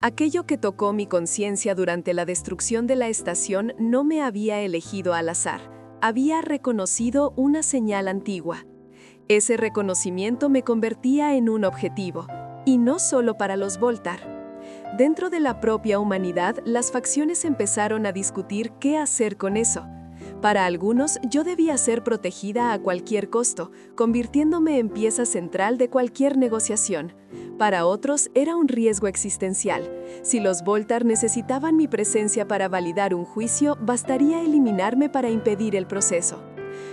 Aquello que tocó mi conciencia durante la destrucción de la estación no me había elegido al azar. Había reconocido una señal antigua. Ese reconocimiento me convertía en un objetivo, y no solo para los Voltar. Dentro de la propia humanidad, las facciones empezaron a discutir qué hacer con eso. Para algunos, yo debía ser protegida a cualquier costo, convirtiéndome en pieza central de cualquier negociación. Para otros, era un riesgo existencial. Si los Voltar necesitaban mi presencia para validar un juicio, bastaría eliminarme para impedir el proceso.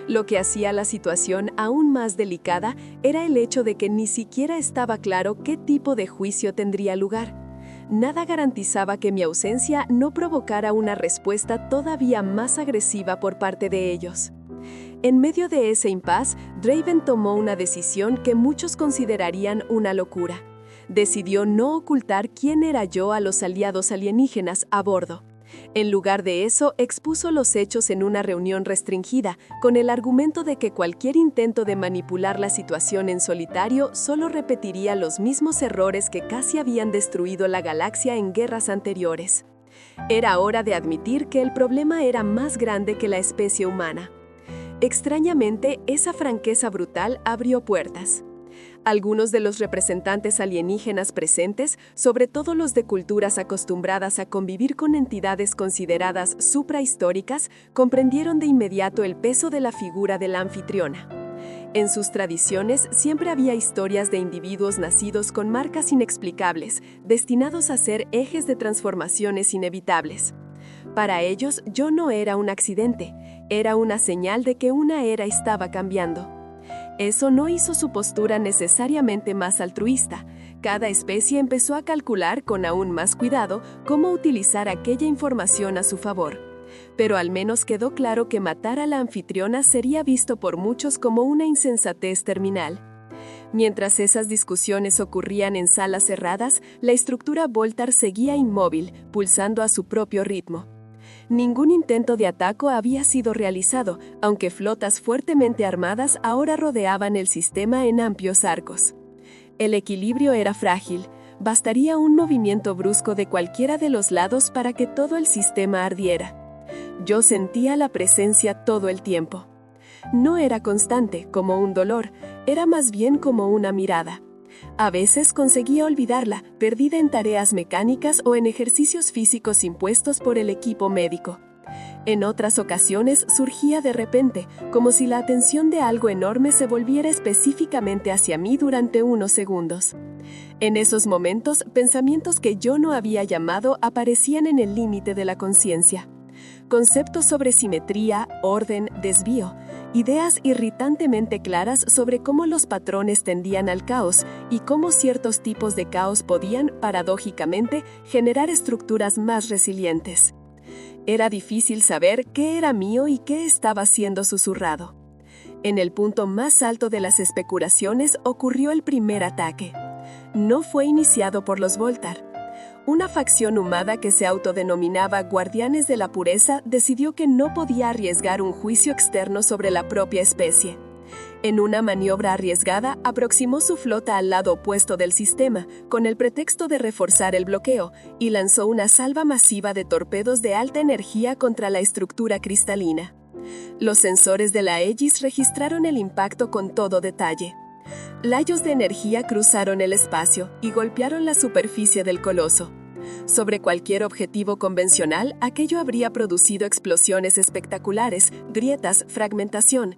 Lo que hacía la situación aún más delicada era el hecho de que ni siquiera estaba claro qué tipo de juicio tendría lugar. Nada garantizaba que mi ausencia no provocara una respuesta todavía más agresiva por parte de ellos. En medio de ese impasse, Draven tomó una decisión que muchos considerarían una locura. Decidió no ocultar quién era yo a los aliados alienígenas a bordo. En lugar de eso, expuso los hechos en una reunión restringida, con el argumento de que cualquier intento de manipular la situación en solitario solo repetiría los mismos errores que casi habían destruido la galaxia en guerras anteriores. Era hora de admitir que el problema era más grande que la especie humana. Extrañamente, esa franqueza brutal abrió puertas. Algunos de los representantes alienígenas presentes, sobre todo los de culturas acostumbradas a convivir con entidades consideradas suprahistóricas, comprendieron de inmediato el peso de la figura de la anfitriona. En sus tradiciones siempre había historias de individuos nacidos con marcas inexplicables, destinados a ser ejes de transformaciones inevitables. Para ellos, yo no era un accidente, era una señal de que una era estaba cambiando. Eso no hizo su postura necesariamente más altruista. Cada especie empezó a calcular con aún más cuidado cómo utilizar aquella información a su favor. Pero al menos quedó claro que matar a la anfitriona sería visto por muchos como una insensatez terminal. Mientras esas discusiones ocurrían en salas cerradas, la estructura Voltar seguía inmóvil, pulsando a su propio ritmo. Ningún intento de ataque había sido realizado, aunque flotas fuertemente armadas ahora rodeaban el sistema en amplios arcos. El equilibrio era frágil. Bastaría un movimiento brusco de cualquiera de los lados para que todo el sistema ardiera. Yo sentía la presencia todo el tiempo. No era constante, como un dolor, era más bien como una mirada. A veces conseguía olvidarla, perdida en tareas mecánicas o en ejercicios físicos impuestos por el equipo médico. En otras ocasiones surgía de repente, como si la atención de algo enorme se volviera específicamente hacia mí durante unos segundos. En esos momentos, pensamientos que yo no había llamado aparecían en el límite de la conciencia. Conceptos sobre simetría, orden, desvío, ideas irritantemente claras sobre cómo los patrones tendían al caos y cómo ciertos tipos de caos podían, paradójicamente, generar estructuras más resilientes. Era difícil saber qué era mío y qué estaba siendo susurrado. En el punto más alto de las especulaciones ocurrió el primer ataque. No fue iniciado por los Voltar. Una facción humana que se autodenominaba Guardianes de la Pureza decidió que no podía arriesgar un juicio externo sobre la propia especie. En una maniobra arriesgada, aproximó su flota al lado opuesto del sistema, con el pretexto de reforzar el bloqueo, y lanzó una salva masiva de torpedos de alta energía contra la estructura cristalina. Los sensores de la Aegis registraron el impacto con todo detalle. Rayos de energía cruzaron el espacio y golpearon la superficie del coloso. Sobre cualquier objetivo convencional, aquello habría producido explosiones espectaculares, grietas, fragmentación.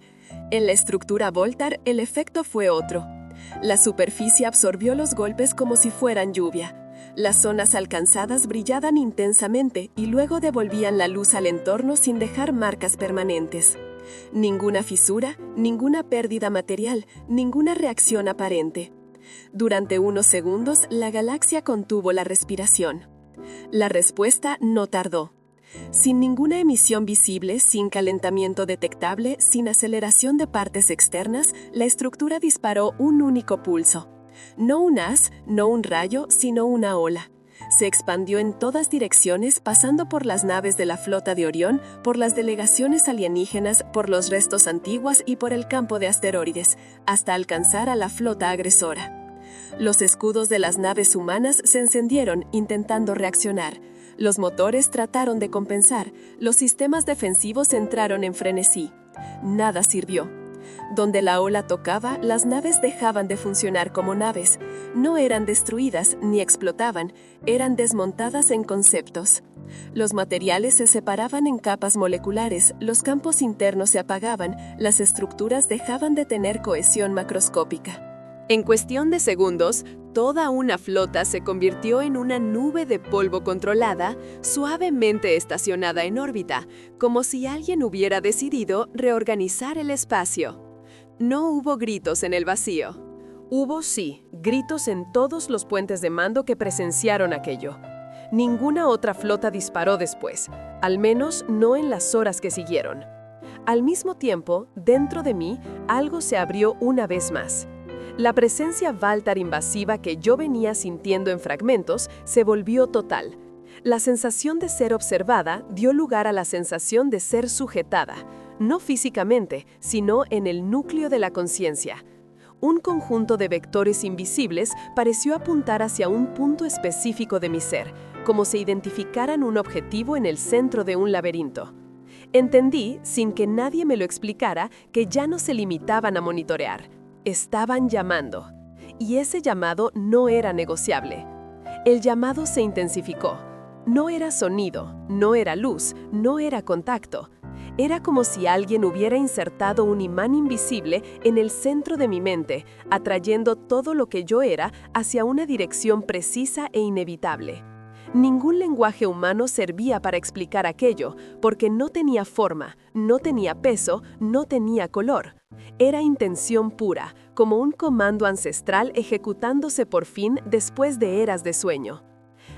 En la estructura Voltar, el efecto fue otro. La superficie absorbió los golpes como si fueran lluvia. Las zonas alcanzadas brillaban intensamente y luego devolvían la luz al entorno sin dejar marcas permanentes. Ninguna fisura, ninguna pérdida material, ninguna reacción aparente. Durante unos segundos, la galaxia contuvo la respiración. La respuesta no tardó. Sin ninguna emisión visible, sin calentamiento detectable, sin aceleración de partes externas, la estructura disparó un único pulso. No un haz, no un rayo, sino una ola. Se expandió en todas direcciones, pasando por las naves de la flota de Orión, por las delegaciones alienígenas, por los restos antiguos y por el campo de asteroides, hasta alcanzar a la flota agresora. Los escudos de las naves humanas se encendieron intentando reaccionar. Los motores trataron de compensar. Los sistemas defensivos entraron en frenesí. Nada sirvió. Donde la ola tocaba, las naves dejaban de funcionar como naves. No eran destruidas ni explotaban, eran desmontadas en conceptos. Los materiales se separaban en capas moleculares, los campos internos se apagaban, las estructuras dejaban de tener cohesión macroscópica. En cuestión de segundos, toda una flota se convirtió en una nube de polvo controlada, suavemente estacionada en órbita, como si alguien hubiera decidido reorganizar el espacio. No hubo gritos en el vacío. Hubo, sí, gritos en todos los puentes de mando que presenciaron aquello. Ninguna otra flota disparó después, al menos no en las horas que siguieron. Al mismo tiempo, dentro de mí, algo se abrió una vez más. La presencia Valtar invasiva que yo venía sintiendo en fragmentos se volvió total. La sensación de ser observada dio lugar a la sensación de ser sujetada, no físicamente, sino en el núcleo de la conciencia. Un conjunto de vectores invisibles pareció apuntar hacia un punto específico de mi ser, como si identificaran un objetivo en el centro de un laberinto. Entendí, sin que nadie me lo explicara, que ya no se limitaban a monitorear. Estaban llamando. Y ese llamado no era negociable. El llamado se intensificó. No era sonido, no era luz, no era contacto. Era como si alguien hubiera insertado un imán invisible en el centro de mi mente, atrayendo todo lo que yo era hacia una dirección precisa e inevitable. Ningún lenguaje humano servía para explicar aquello, porque no tenía forma, no tenía peso, no tenía color. Era intención pura, como un comando ancestral ejecutándose por fin después de eras de sueño.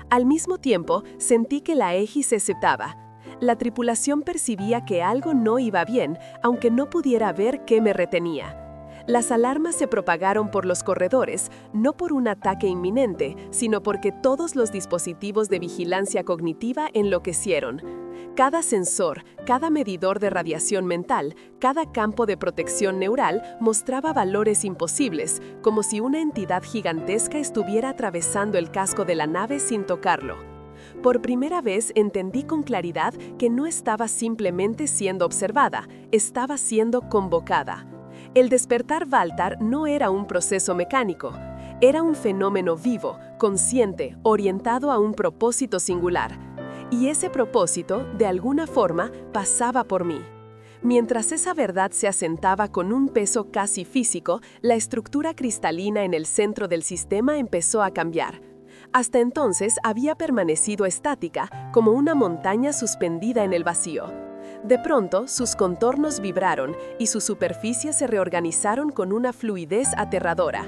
Al mismo tiempo, sentí que la égida se septaba. La tripulación percibía que algo no iba bien, aunque no pudiera ver qué me retenía. Las alarmas se propagaron por los corredores, no por un ataque inminente, sino porque todos los dispositivos de vigilancia cognitiva enloquecieron. Cada sensor, cada medidor de radiación mental, cada campo de protección neural mostraba valores imposibles, como si una entidad gigantesca estuviera atravesando el casco de la nave sin tocarlo. Por primera vez entendí con claridad que no estaba simplemente siendo observada, estaba siendo convocada. El despertar Valtar no era un proceso mecánico, era un fenómeno vivo, consciente, orientado a un propósito singular. Y ese propósito, de alguna forma, pasaba por mí. Mientras esa verdad se asentaba con un peso casi físico, la estructura cristalina en el centro del sistema empezó a cambiar. Hasta entonces había permanecido estática, como una montaña suspendida en el vacío. De pronto, sus contornos vibraron y sus superficies se reorganizaron con una fluidez aterradora.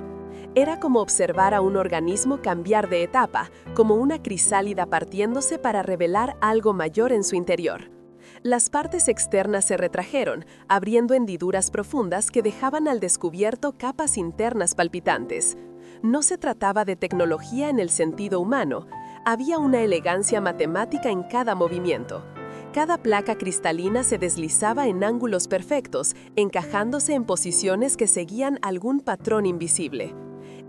Era como observar a un organismo cambiar de etapa, como una crisálida partiéndose para revelar algo mayor en su interior. Las partes externas se retrajeron, abriendo hendiduras profundas que dejaban al descubierto capas internas palpitantes. No se trataba de tecnología en el sentido humano, había una elegancia matemática en cada movimiento. Cada placa cristalina se deslizaba en ángulos perfectos, encajándose en posiciones que seguían algún patrón invisible.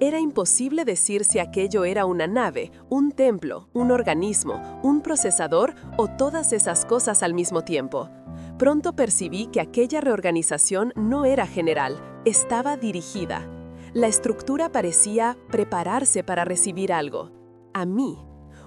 Era imposible decir si aquello era una nave, un templo, un organismo, un procesador o todas esas cosas al mismo tiempo. Pronto percibí que aquella reorganización no era general, estaba dirigida. La estructura parecía prepararse para recibir algo. A mí.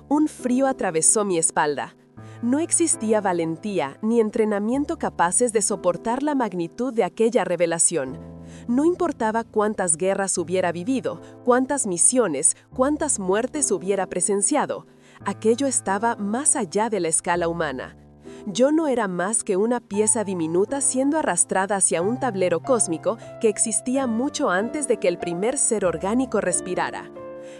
Un frío atravesó mi espalda. No existía valentía ni entrenamiento capaces de soportar la magnitud de aquella revelación. No importaba cuántas guerras hubiera vivido, cuántas misiones, cuántas muertes hubiera presenciado. Aquello estaba más allá de la escala humana. Yo no era más que una pieza diminuta siendo arrastrada hacia un tablero cósmico que existía mucho antes de que el primer ser orgánico respirara.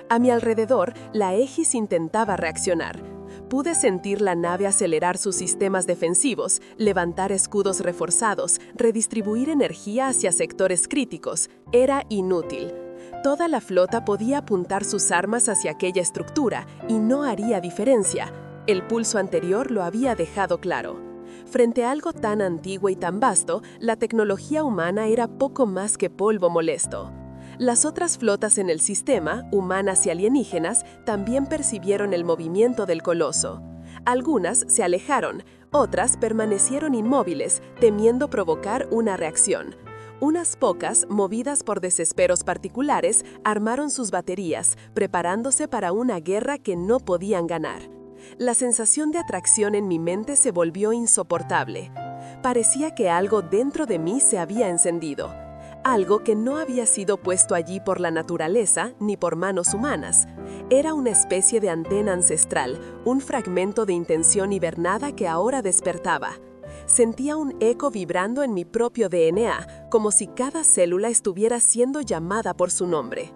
A mi alrededor, la égida intentaba reaccionar. Pude sentir la nave acelerar sus sistemas defensivos, levantar escudos reforzados, redistribuir energía hacia sectores críticos. Era inútil. Toda la flota podía apuntar sus armas hacia aquella estructura y no haría diferencia. El pulso anterior lo había dejado claro. Frente a algo tan antiguo y tan vasto, la tecnología humana era poco más que polvo molesto. Las otras flotas en el sistema, humanas y alienígenas, también percibieron el movimiento del coloso. Algunas se alejaron, otras permanecieron inmóviles, temiendo provocar una reacción. Unas pocas, movidas por desesperos particulares, armaron sus baterías, preparándose para una guerra que no podían ganar. La sensación de atracción en mi mente se volvió insoportable. Parecía que algo dentro de mí se había encendido. Algo que no había sido puesto allí por la naturaleza ni por manos humanas. Era una especie de antena ancestral, un fragmento de intención hibernada que ahora despertaba. Sentía un eco vibrando en mi propio DNA, como si cada célula estuviera siendo llamada por su nombre.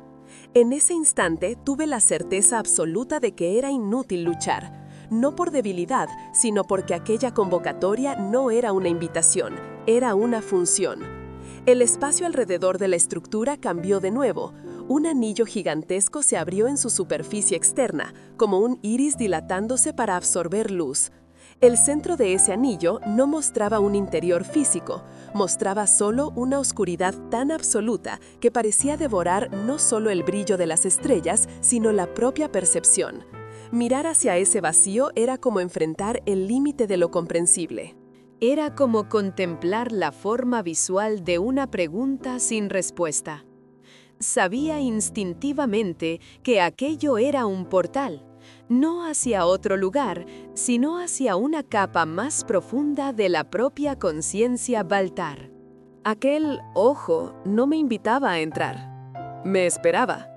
En ese instante tuve la certeza absoluta de que era inútil luchar, no por debilidad, sino porque aquella convocatoria no era una invitación, era una función. El espacio alrededor de la estructura cambió de nuevo. Un anillo gigantesco se abrió en su superficie externa, como un iris dilatándose para absorber luz. El centro de ese anillo no mostraba un interior físico, mostraba solo una oscuridad tan absoluta que parecía devorar no solo el brillo de las estrellas, sino la propia percepción. Mirar hacia ese vacío era como enfrentar el límite de lo comprensible. Era como contemplar la forma visual de una pregunta sin respuesta. Sabía instintivamente que aquello era un portal. No hacia otro lugar, sino hacia una capa más profunda de la propia conciencia Baltar. Aquel ojo no me invitaba a entrar. Me esperaba.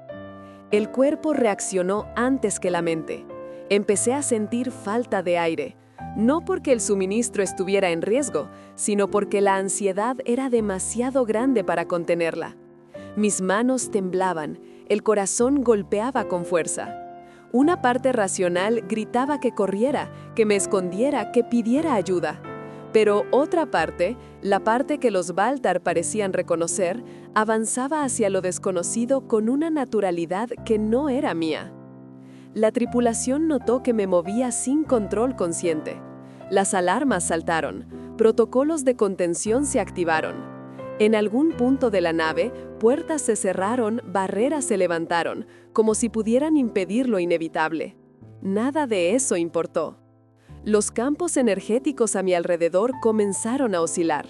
El cuerpo reaccionó antes que la mente. Empecé a sentir falta de aire, no porque el suministro estuviera en riesgo, sino porque la ansiedad era demasiado grande para contenerla. Mis manos temblaban, el corazón golpeaba con fuerza. Una parte racional gritaba que corriera, que me escondiera, que pidiera ayuda. Pero otra parte, la parte que los Baltar parecían reconocer, avanzaba hacia lo desconocido con una naturalidad que no era mía. La tripulación notó que me movía sin control consciente. Las alarmas saltaron, protocolos de contención se activaron. En algún punto de la nave, puertas se cerraron, barreras se levantaron, como si pudieran impedir lo inevitable. Nada de eso importó. Los campos energéticos a mi alrededor comenzaron a oscilar.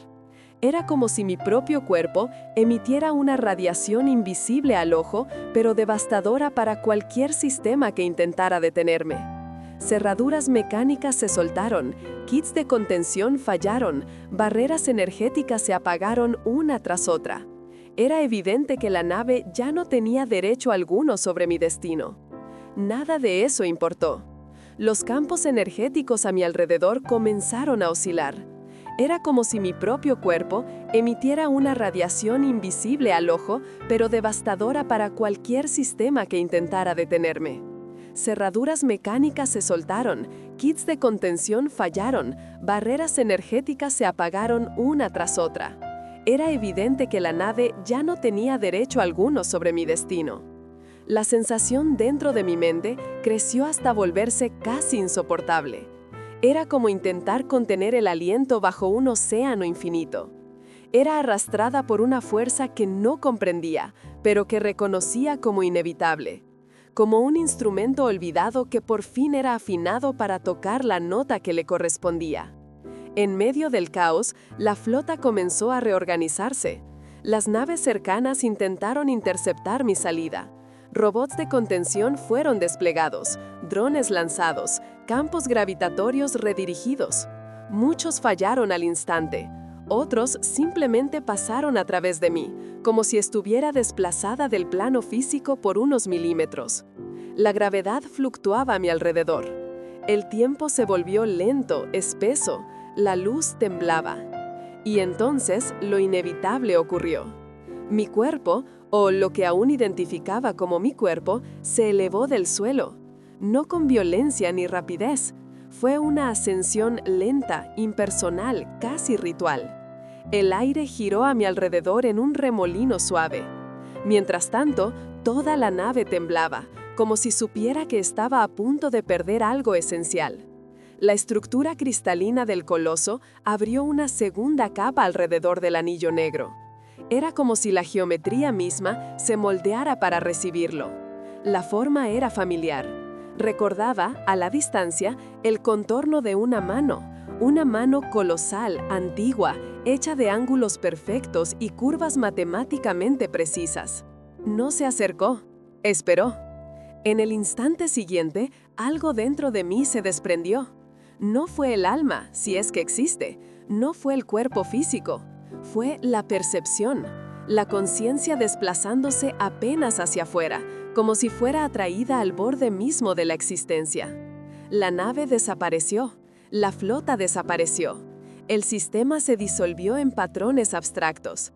Era como si mi propio cuerpo emitiera una radiación invisible al ojo, pero devastadora para cualquier sistema que intentara detenerme. Cerraduras mecánicas se soltaron, kits de contención fallaron, barreras energéticas se apagaron una tras otra. Era evidente que la nave ya no tenía derecho alguno sobre mi destino. Nada de eso importó. Los campos energéticos a mi alrededor comenzaron a oscilar. Era como si mi propio cuerpo emitiera una radiación invisible al ojo, pero devastadora para cualquier sistema que intentara detenerme. Cerraduras mecánicas se soltaron, kits de contención fallaron, barreras energéticas se apagaron una tras otra. Era evidente que la nave ya no tenía derecho alguno sobre mi destino. La sensación dentro de mi mente creció hasta volverse casi insoportable. Era como intentar contener el aliento bajo un océano infinito. Era arrastrada por una fuerza que no comprendía, pero que reconocía como inevitable. Como un instrumento olvidado que por fin era afinado para tocar la nota que le correspondía. En medio del caos, la flota comenzó a reorganizarse. Las naves cercanas intentaron interceptar mi salida. Robots de contención fueron desplegados, drones lanzados, campos gravitatorios redirigidos. Muchos fallaron al instante. Otros simplemente pasaron a través de mí, como si estuviera desplazada del plano físico por unos milímetros. La gravedad fluctuaba a mi alrededor. El tiempo se volvió lento, espeso, la luz temblaba. Y entonces lo inevitable ocurrió. Mi cuerpo, o lo que aún identificaba como mi cuerpo, se elevó del suelo. No con violencia ni rapidez. Fue una ascensión lenta, impersonal, casi ritual. El aire giró a mi alrededor en un remolino suave. Mientras tanto, toda la nave temblaba, como si supiera que estaba a punto de perder algo esencial. La estructura cristalina del coloso abrió una segunda capa alrededor del anillo negro. Era como si la geometría misma se moldeara para recibirlo. La forma era familiar. Recordaba, a la distancia, el contorno de una mano colosal, antigua, hecha de ángulos perfectos y curvas matemáticamente precisas. No se acercó, esperó. En el instante siguiente, algo dentro de mí se desprendió. No fue el alma, si es que existe, no fue el cuerpo físico, fue la percepción, la conciencia desplazándose apenas hacia afuera, como si fuera atraída al borde mismo de la existencia. La nave desapareció, la flota desapareció, el sistema se disolvió en patrones abstractos,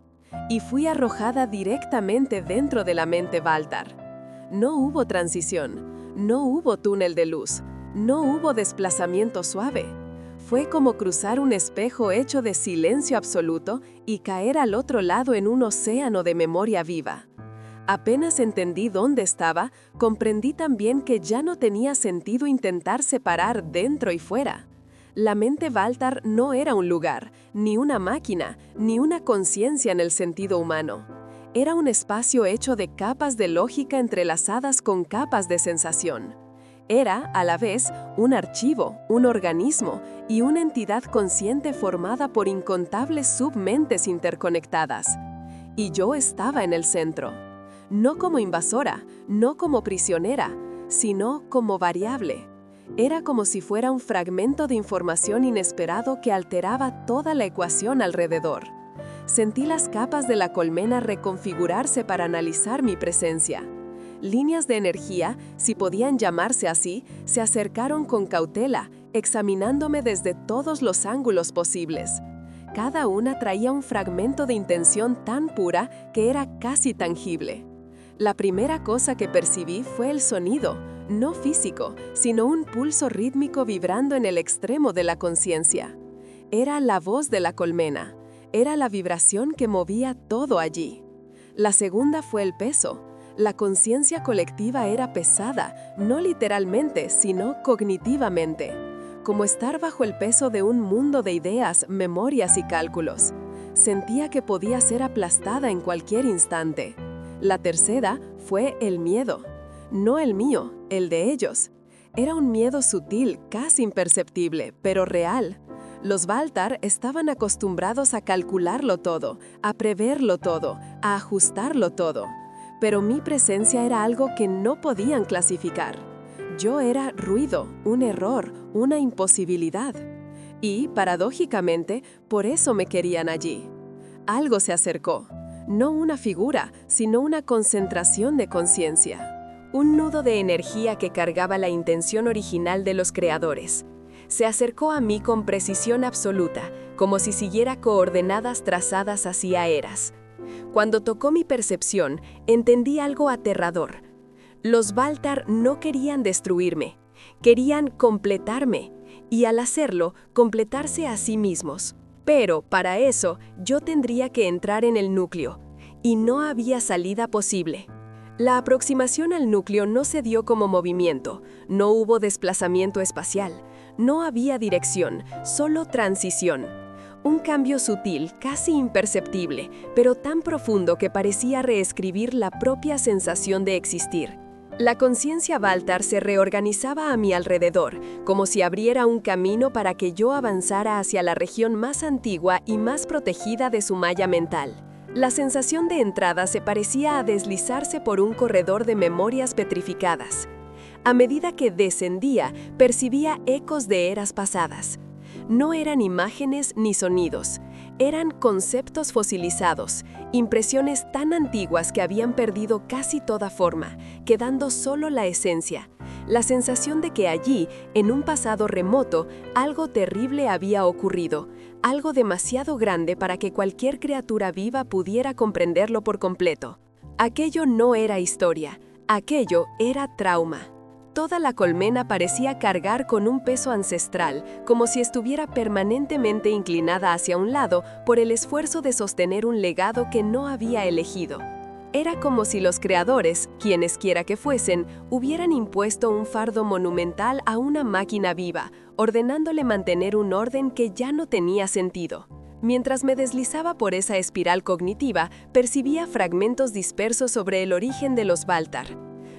y fui arrojada directamente dentro de la mente Baltar. No hubo transición, no hubo túnel de luz, no hubo desplazamiento suave. Fue como cruzar un espejo hecho de silencio absoluto y caer al otro lado en un océano de memoria viva. Apenas entendí dónde estaba, comprendí también que ya no tenía sentido intentar separar dentro y fuera. La mente Baltar no era un lugar, ni una máquina, ni una conciencia en el sentido humano. Era un espacio hecho de capas de lógica entrelazadas con capas de sensación. Era, a la vez, un archivo, un organismo y una entidad consciente formada por incontables submentes interconectadas. Y yo estaba en el centro. No como invasora, no como prisionera, sino como variable. Era como si fuera un fragmento de información inesperado que alteraba toda la ecuación alrededor. Sentí las capas de la colmena reconfigurarse para analizar mi presencia. Líneas de energía, si podían llamarse así, se acercaron con cautela, examinándome desde todos los ángulos posibles. Cada una traía un fragmento de intención tan pura que era casi tangible. La primera cosa que percibí fue el sonido, no físico, sino un pulso rítmico vibrando en el extremo de la conciencia. Era la voz de la colmena, era la vibración que movía todo allí. La segunda fue el peso. La conciencia colectiva era pesada, no literalmente, sino cognitivamente, como estar bajo el peso de un mundo de ideas, memorias y cálculos. Sentía que podía ser aplastada en cualquier instante. La tercera fue el miedo. No el mío, el de ellos. Era un miedo sutil, casi imperceptible, pero real. Los Baltar estaban acostumbrados a calcularlo todo, a preverlo todo, a ajustarlo todo. Pero mi presencia era algo que no podían clasificar. Yo era ruido, un error, una imposibilidad. Y, paradójicamente, por eso me querían allí. Algo se acercó. No una figura, sino una concentración de conciencia. Un nudo de energía que cargaba la intención original de los creadores. Se acercó a mí con precisión absoluta, como si siguiera coordenadas trazadas hacia eras. Cuando tocó mi percepción, entendí algo aterrador. Los Baltar no querían destruirme, querían completarme, y al hacerlo, completarse a sí mismos. Pero, para eso, yo tendría que entrar en el núcleo, y no había salida posible. La aproximación al núcleo no se dio como movimiento, no hubo desplazamiento espacial, no había dirección, solo transición. Un cambio sutil, casi imperceptible, pero tan profundo que parecía reescribir la propia sensación de existir. La conciencia Baltar se reorganizaba a mi alrededor, como si abriera un camino para que yo avanzara hacia la región más antigua y más protegida de su malla mental. La sensación de entrada se parecía a deslizarse por un corredor de memorias petrificadas. A medida que descendía, percibía ecos de eras pasadas. No eran imágenes ni sonidos, eran conceptos fosilizados, impresiones tan antiguas que habían perdido casi toda forma, quedando solo la esencia, la sensación de que allí, en un pasado remoto, algo terrible había ocurrido, algo demasiado grande para que cualquier criatura viva pudiera comprenderlo por completo. Aquello no era historia, aquello era trauma. Toda la colmena parecía cargar con un peso ancestral, como si estuviera permanentemente inclinada hacia un lado por el esfuerzo de sostener un legado que no había elegido. Era como si los creadores, quienes quiera que fuesen, hubieran impuesto un fardo monumental a una máquina viva, ordenándole mantener un orden que ya no tenía sentido. Mientras me deslizaba por esa espiral cognitiva, percibía fragmentos dispersos sobre el origen de los Baltar.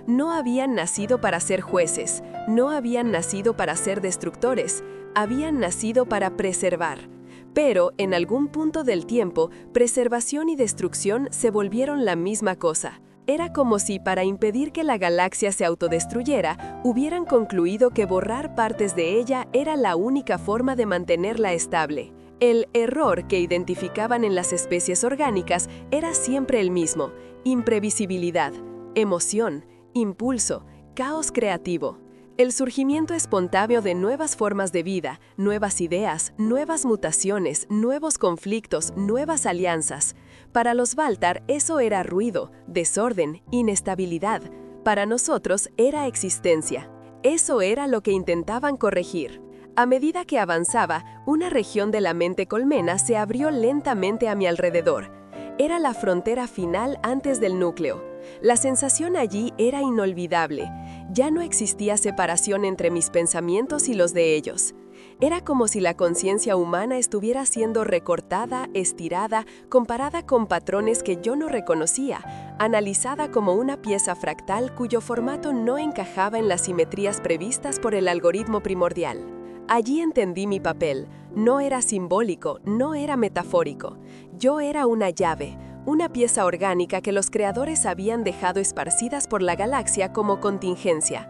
No habían nacido para ser jueces, no habían nacido para ser destructores, habían nacido para preservar. Pero, en algún punto del tiempo, preservación y destrucción se volvieron la misma cosa. Era como si, para impedir que la galaxia se autodestruyera, hubieran concluido que borrar partes de ella era la única forma de mantenerla estable. El error que identificaban en las especies orgánicas era siempre el mismo: imprevisibilidad, emoción, impulso, caos creativo. El surgimiento espontáneo de nuevas formas de vida, nuevas ideas, nuevas mutaciones, nuevos conflictos, nuevas alianzas. Para los Baltar eso era ruido, desorden, inestabilidad. Para nosotros era existencia. Eso era lo que intentaban corregir. A medida que avanzaba, una región de la mente colmena se abrió lentamente a mi alrededor. Era la frontera final antes del núcleo. La sensación allí era inolvidable. Ya no existía separación entre mis pensamientos y los de ellos. Era como si la conciencia humana estuviera siendo recortada, estirada, comparada con patrones que yo no reconocía, analizada como una pieza fractal cuyo formato no encajaba en las simetrías previstas por el algoritmo primordial. Allí entendí mi papel. No era simbólico, no era metafórico. Yo era una llave, una pieza orgánica que los creadores habían dejado esparcidas por la galaxia como contingencia.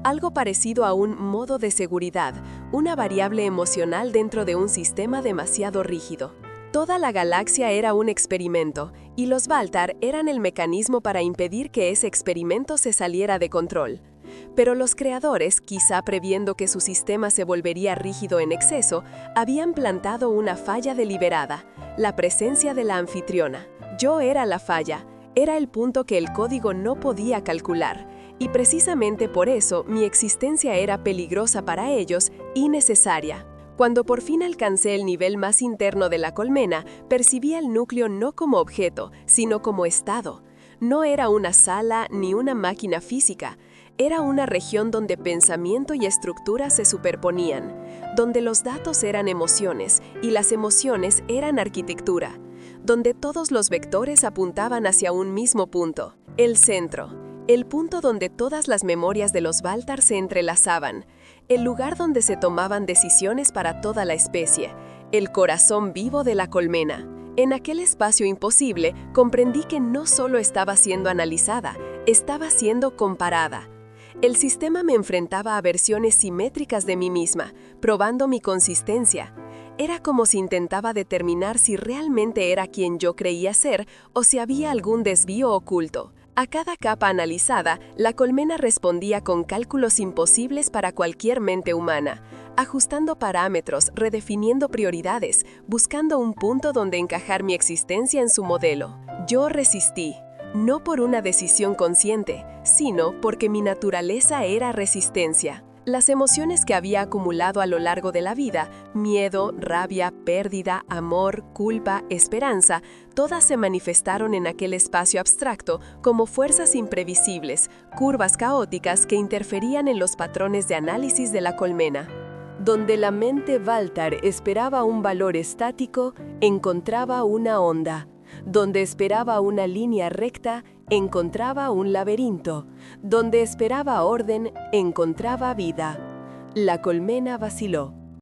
Algo parecido a un modo de seguridad, una variable emocional dentro de un sistema demasiado rígido. Toda la galaxia era un experimento, y los Baltar eran el mecanismo para impedir que ese experimento se saliera de control. Pero los creadores, quizá previendo que su sistema se volvería rígido en exceso, habían plantado una falla deliberada: la presencia de la anfitriona. Yo era la falla, era el punto que el código no podía calcular, y precisamente por eso mi existencia era peligrosa para ellos y necesaria. Cuando por fin alcancé el nivel más interno de la colmena, percibía el núcleo no como objeto, sino como estado. No era una sala ni una máquina física. Era una región donde pensamiento y estructura se superponían, donde los datos eran emociones y las emociones eran arquitectura, donde todos los vectores apuntaban hacia un mismo punto: el centro, el punto donde todas las memorias de los Baltar se entrelazaban, el lugar donde se tomaban decisiones para toda la especie, el corazón vivo de la colmena. En aquel espacio imposible comprendí que no solo estaba siendo analizada, estaba siendo comparada. El sistema me enfrentaba a versiones simétricas de mí misma, probando mi consistencia. Era como si intentaba determinar si realmente era quien yo creía ser o si había algún desvío oculto. A cada capa analizada, la colmena respondía con cálculos imposibles para cualquier mente humana, ajustando parámetros, redefiniendo prioridades, buscando un punto donde encajar mi existencia en su modelo. Yo resistí. No por una decisión consciente, sino porque mi naturaleza era resistencia. Las emociones que había acumulado a lo largo de la vida, miedo, rabia, pérdida, amor, culpa, esperanza, todas se manifestaron en aquel espacio abstracto como fuerzas imprevisibles, curvas caóticas que interferían en los patrones de análisis de la colmena. Donde la mente Baltar esperaba un valor estático, encontraba una onda. Donde esperaba una línea recta, encontraba un laberinto. Donde esperaba orden, encontraba vida. La colmena vaciló.